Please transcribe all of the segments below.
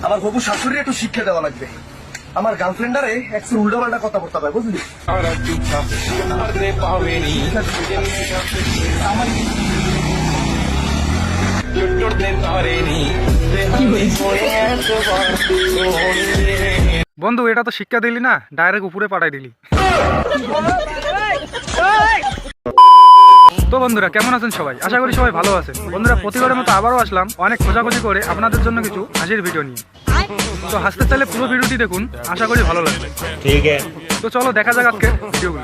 আমার হবু শাশুড়ি একটু শিক্ষা দেওয়া লাগবে। আমার গার্লফ্রেন্ডারে একটু উল্টা পাল্টা কথা বলতে হবে, বুঝলি? বন্ধু, এটা তো শিক্ষা দিলি না, ডাইরেক্ট উপরে পাঠাই দিলি। তো বন্ধুরা, কেমন আছেন সবাই? আশা করি সবাই ভালো আছেন। বন্ধুরা, প্রতিবারের মতো আবারও আসলাম অনেক খোঁজাখুঁজি করে আপনাদের জন্য কিছু হাসির ভিডিও নিয়ে। তো হাসতে চাইলে পুরো ভিডিওটি দেখুন, আশা করি ভালো লাগবে। ঠিক আছে, তো চলো দেখা যাক আজকে ভিডিওগুলো।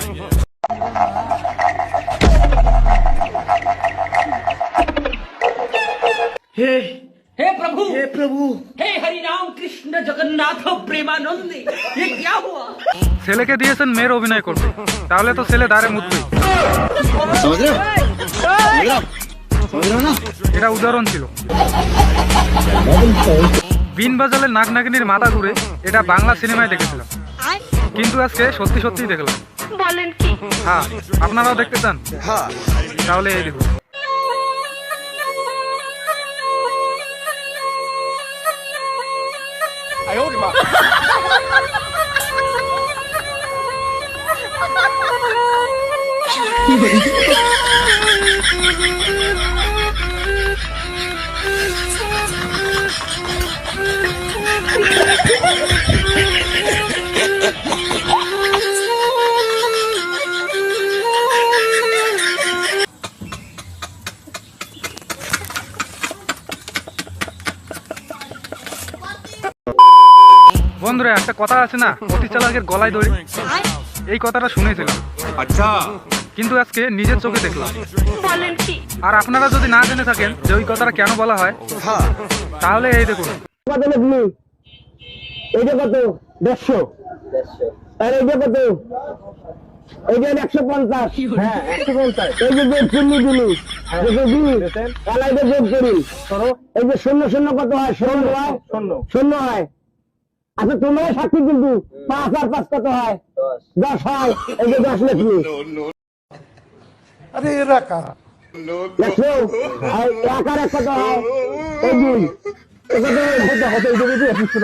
हे प्रभु हे हरि राम कृष्ण जगन्नाथ प्रेमानंद, ये क्या हुआ? ছেলেকে দিয়েছেন মেয়ের অভিনয় করবে, তাহলে তো ছেলে দাঁড়ে মুতবে। এটা উদাহরণ ছিল। বিন বাজালে নাক নাগিনীর মাথা ঘুরে, এটা বাংলা সিনেমায় দেখেছিলাম, কিন্তু আজকে সত্যি সত্যিই দেখলাম। বলেন কি? হ্যাঁ, আপনারাও দেখতে চান? হ্যাঁ, তাহলে এই দেখুন। বন্ধুরা, একটা কথা আছে না, অতি চালাকের গলায় দড়ি। এই কথাটা শুনেছিলাম, আচ্ছা, কিন্তু আজকে নিজের চোখে দেখলাম। বলেন কি? আর আপনারা যদি না জেনে থাকেন যে ওই কথাটা কেন বলা হয়, তাহলে এই দেখুন। কত লিখলি? এইটা কত? 150। আর এইটা কত? এইটা 150। হ্যাঁ, 150। এই যে চিনি দিলি, কালাইটা যোগ করি, এই যে 0 কত হয়? 0 হয়, 0 হয়। আচ্ছা, তোমরা সাক্ষী, কিন্তু 5 আর 5 কত হয়? 10 হয়। এই যে 10 লিখলি। আরে এরা কারা? 100 আর 1 আর 1 কত হয়? এই 2।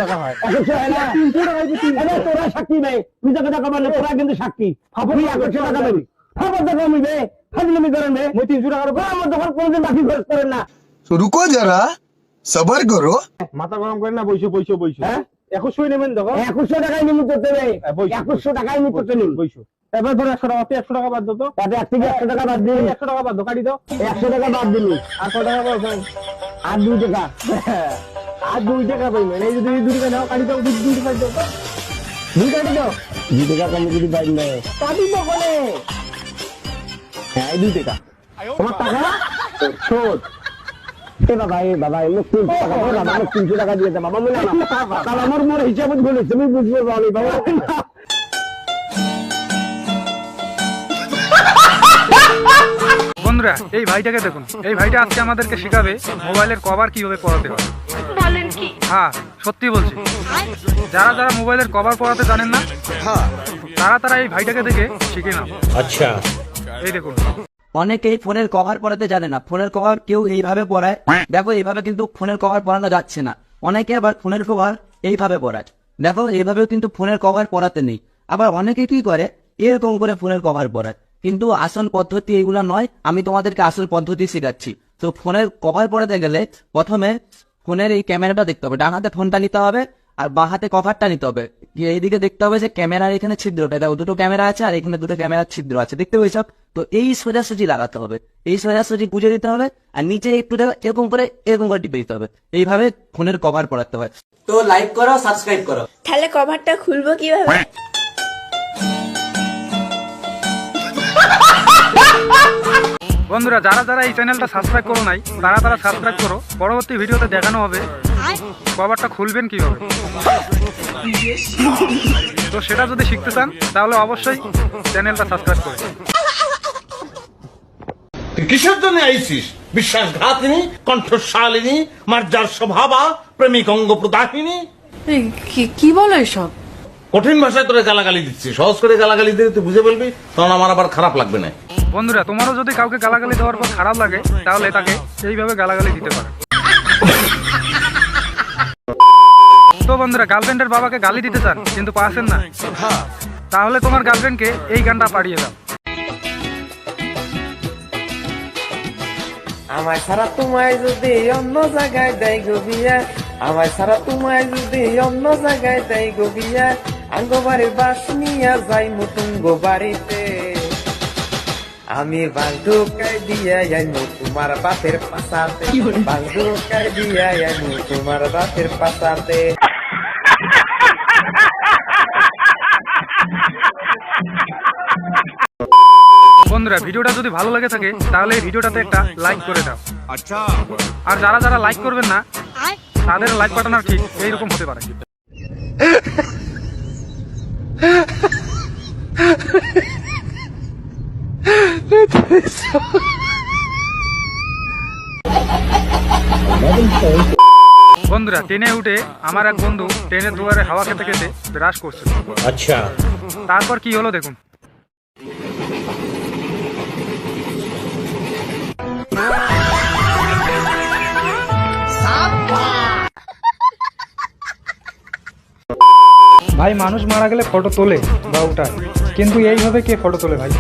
টাকা হয়। 100 হয় না? 300 টাকা হয়। তোরা সাক্ষী নেই, নিজে কথা কবার না, তোরা কিন্তু সাক্ষী। তুই 100 টাকা দেবি, খবর তো কমিবে, ফাজলামি করেন রে। 300 টাকার উপর আমার দোকান কোনদিন বাকি খরচ করেন না। রুকো যারা, সবার করো। মাথা গরম করেন না, বইসো। হ্যাঁ, 2100 নেবেন দেখো। 2100 টাকায় নিমু করতে হবে। 2100 টাকায় নিমু করতে নিন, বইসো। এবার ধরো 100 টাকা, 100 টাকা বাদ দাও তো। তাতে 1 থেকে 100 টাকা বাদ দিন। 100 টাকা বাদ দাও, কাটি দাও। 100 টাকা বাদ দিলি, আর কত টাকা পাবো? আর 2 টাকা। আর 2 টাকা পাইবেন। এই যদি 2 টাকা নাও, কাটি দাও, 2 টাকা দাও তো। 2 কাটি দাও। 2 টাকা কম যদি পাই না, কাটি দাও বলে। হ্যাঁ, 2 টাকা। তোমার টাকা শোধ। বাবা, এমন 300 টাকা, বাবা 300 টাকা দিয়ে দে বাবা, মনে না বাবা, আমার হিসাব বলে তুমি বুঝবে বলি বাবা। বন্ধুরা, এই ভাইটাকে দেখুন। এই ভাইটা আজকে আমাদেরকে শেখাবে মোবাইলের কভার কিভাবে পড়াতে হয়। বলেন কি? হ্যাঁ, সত্যি বলছি। যারা যারা মোবাইলের কভার পড়াতে জানেন না, তারা এই ভাইটাকে দেখে শিখে নাও। আচ্ছা, এই দেখুন। অনেকেই ফোনের কভার পরাতে জানে না। ফোনের কভার কেউ এইভাবে পরায়, দেখো এইভাবে কিন্তু ফোনের কভার পরানো যাচ্ছে না। অনেকে আবার ফোনের কভার এইভাবে পরায়, দেখো এইভাবেও কিন্তু ফোনের কভার পরাতে নেই। আবার অনেকে কি করে, এরকম করে ফোনের কভার পরায়, কিন্তু আসল পদ্ধতি এগুলো নয়। আমি তোমাদেরকে আসল পদ্ধতি শেখাচ্ছি। তো ফোনের কভার পরাতে গেলে প্রথমে ফোনের এই ক্যামেরাটা দেখতে হবে, ডান হাতে ফোনটা নিতে হবে আর বাঁ হাতে কভারটা নিতে হবে। এইদিকে দেখতে হবে যে ক্যামেরার এখানে ছিদ্রটা, দেখো 2টো ক্যামেরা আছে আর এখানে 2টো ক্যামেরার ছিদ্র আছে, দেখতে পেয়েছ? তো এই সোজাসুজি লাগাতে হবে, এই সোজাসুজি গুঁজে দিতে হবে, আর নিচে একটু এরকম করে টিপে দিতে হবে। এইভাবে ফোনের কভার পরাতে হয়। তো লাইক করো, সাবস্ক্রাইব করো। তাহলে কভারটা খুলবো কিভাবে? বন্ধুরা, যারা যারা এই চ্যানেলটা সাবস্ক্রাইব করো নাই, তারা সাবস্ক্রাইব করো। পরবর্তী ভিডিওতে দেখানো হবে কভারটা খুলবেন কিভাবে। তো সেটা যদি শিখতে চান, তাহলে অবশ্যই চ্যানেলটা সাবস্ক্রাইব করে। কিসের জন্য আইসিস? বিশ্বাসঘাতিনী, কণ্ঠশালিনী, মার্জার স্বভাবা, প্রেমিক অঙ্গ প্রদাহিনী। কি বলো এসব? কঠিন ভাষায় তোরে গালাগালি দিচ্ছি, সহজ করে গালাগালি দিলে তুই বুঝে ফেলবি, তখন আমার আবার খারাপ লাগবে না। বন্ধুরা, তোমারও যদি কাউকে গালাগালি দেওয়ার পর খারাপ লাগে, তাহলে তাকে এইভাবে গালাগালি দিতে পারে। তো বন্ধুরা, গার্লফ্রেন্ডের বাবাকে গালি দিতে চান কিন্তু পাচ্ছেন না, তাহলে তোমার গার্লফ্রেন্ডকে এই গানটা পাঠিয়ে দাও। আমায় ছাড়া তোমায় যদি অন্য জায়গায় দেয় গো বিয়া, আমায় ছাড়া তোমায় যদি অন্য জায়গায় দেয় গো বিয়া, আঙ্গবাড়ির বাস নিয়া যাই মুতুঙ্গ বাড়িতে, আমি বান্ধুকায় দিয়া যাইমু তোমার বাপের পাশাতে, বান্ধুকায় দিয়া যাইমু তোমার বাপের পাশাতে। বন্ধুরা, ভিডিওটা যদি ভালো লেগে থাকে তাহলে এই ভিডিওটাতে একটা লাইক করে দাও। আর যারা যারা লাইক করবেন না তাদের লাইক বাটন আর ঠিক এইরকম হতে পারে। বন্ধুরা, ট্রেনে উঠে আমার এক বন্ধু ট্রেনের দুয়ারে হাওয়া খেতে খেতে ব্রাশ করছিল। আচ্ছা, তারপর কি হলো দেখুন। ভাই, মানুষ মারা গেলে ফটো তোলে বা উঠায়, কিন্তু এইভাবে কে ফটো তোলে ভাই?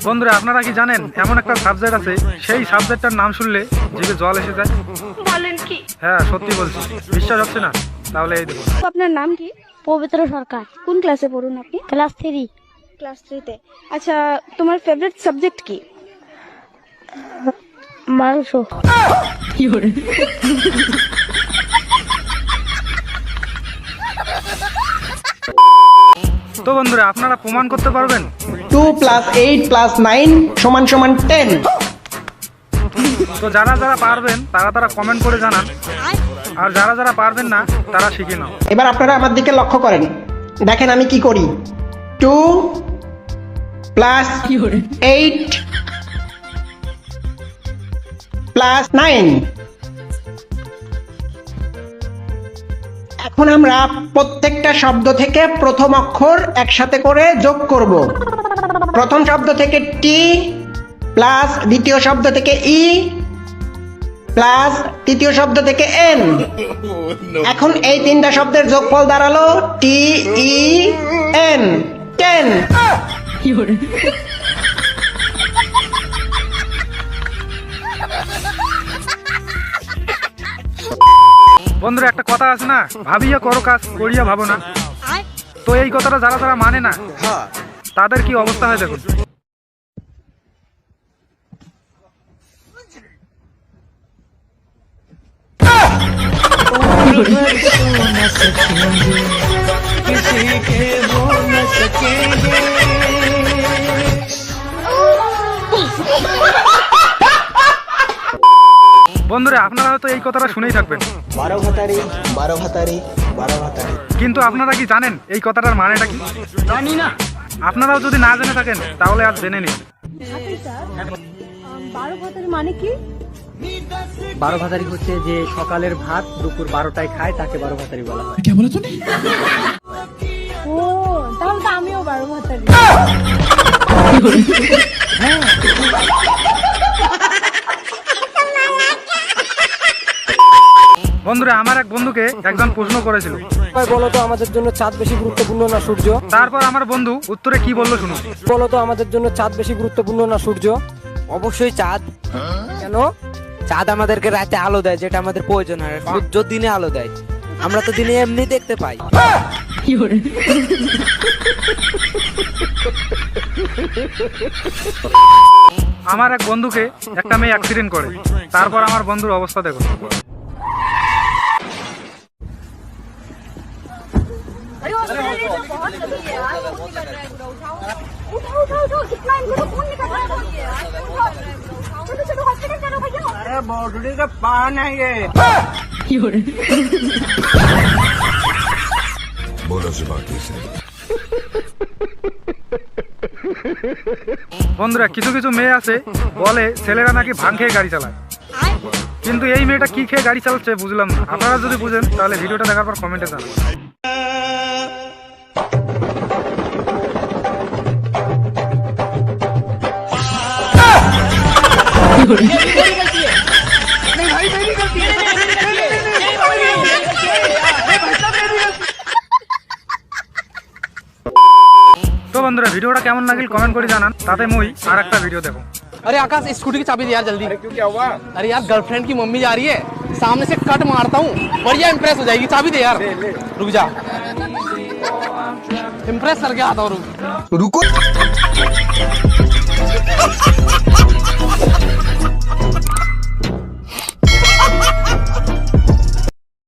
বন্ধুরা, আপনারা কি জানেন এমন একটা সাবজেক্ট আছে, সেই সাবজেক্টটার নাম শুনলে জিভে জল এসে যায়? বলেন কি? হ্যাঁ, সত্যি বলছি, বিশ্বাস হচ্ছে না? তাহলে এই দেখুন। আপনার নাম কি? পবিত্র সরকার। কোন ক্লাসে পড়ুন আপনি? ক্লাস 3। ক্লাস 3-তে। আচ্ছা, তোমার ফেভারিট সাবজেক্ট কি? মাংস। তো বন্ধুরা, আপনারা প্রমাণ করতে পারবেন 2 + 8 + 9 = 10। তো যারা যারা পারবেন তারা তারা কমেন্ট করে জানান, আর যারা যারা পারবেন না তারা শিখে নাও। এবার আপনারা আমার দিকে লক্ষ্য করেন, দেখেন আমি কি করি। 2 + 8 + 9। এখন আমরা প্রত্যেকটা শব্দ থেকে প্রথম অক্ষর একসাথে করে যোগ করব। প্রথম শব্দ থেকে টি প্লাস দ্বিতীয় শব্দ থেকে ই প্লাস তৃতীয় শব্দ থেকে এন। এখন এই তিনটা শব্দের যোগফল দাঁড়ালো টি ই এন, 10। বন্ধুরা, একটা কথা আছে না, ভাবিয়া করো কাজ করিয়া ভাবো না। তো এই কথাটা যারা যারা মানে না তাদের কি অবস্থা হয় দেখুন। বন্ধুরা, আপনারা হয়তো এই কথাটা শুনেই থাকবেন, 12 ভাতারি 12 ভাতারি 12 ভাতারি। কিন্তু আপনারা কি জানেন এই কথাটার মানেটা কি? জানি না। আপনারাও যদি না জেনে থাকেন তাহলে আজ জেনে নিন। 12 ভাতের মানে কি? 12 ভাতারি হচ্ছে যে সকালের ভাত দুপুর 12টায় খায়, তাকে 12 ভাতারি বলা হয়। ও, তাহলে তো আমিও 12 ভাতারি। বন্ধুরা, আমার এক বন্ধুকে একজন প্রশ্ন করেছিল, বলো তো আমাদের জন্য চাঁদ বেশি গুরুত্বপূর্ণ না সূর্য? তারপর আমার বন্ধু উত্তরে কি বললো শুনুন। বলো তো আমাদের জন্য চাঁদ বেশি গুরুত্বপূর্ণ না সূর্য? অবশ্যই চাঁদ। কেন? চাঁদ আমাদেরকে রাতে আলো দেয়, যেটা আমাদের প্রয়োজন হয়। সূর্য দিনে আলো দেয়, আমরা তো দিনে এমনি দেখতে পাই। আমার এক বন্ধুকে একটা মেয়ে অ্যাক্সিডেন্ট করে, তারপর আমার বন্ধুর অবস্থা দেখুন। बोलो से बात বন্ধুরা কিছু কিছু মেয়ে আছে বলে ছেলেরা নাকি ভাং খেয়ে গাড়ি চালায়, কিন্তু এই মেয়েটা কি খেয়ে গাড়ি চালাচ্ছে বুঝলাম না। আপনারা যদি বুঝেন তাহলে ভিডিওটা দেখার পর কমেন্টে জানাবেন। তো বন্ধুরা ভিডিওটা কেমন লাগিল কমেন্ট করে জানান, তাতে মুই আর একটা ভিডিও দেখো। अरे आकाश स्कूटी की चाबी दे यार जल्दी। क्यों क्या हुआ? अरे यार गर्लफ्रेंड की मम्मी जा रही है, सामने से कट मारता हूँ, बढ़िया इम्प्रेस हो जाएगी। चाबी दे यार। रुक जा, इम्प्रेस करके आता हूँ। रुक।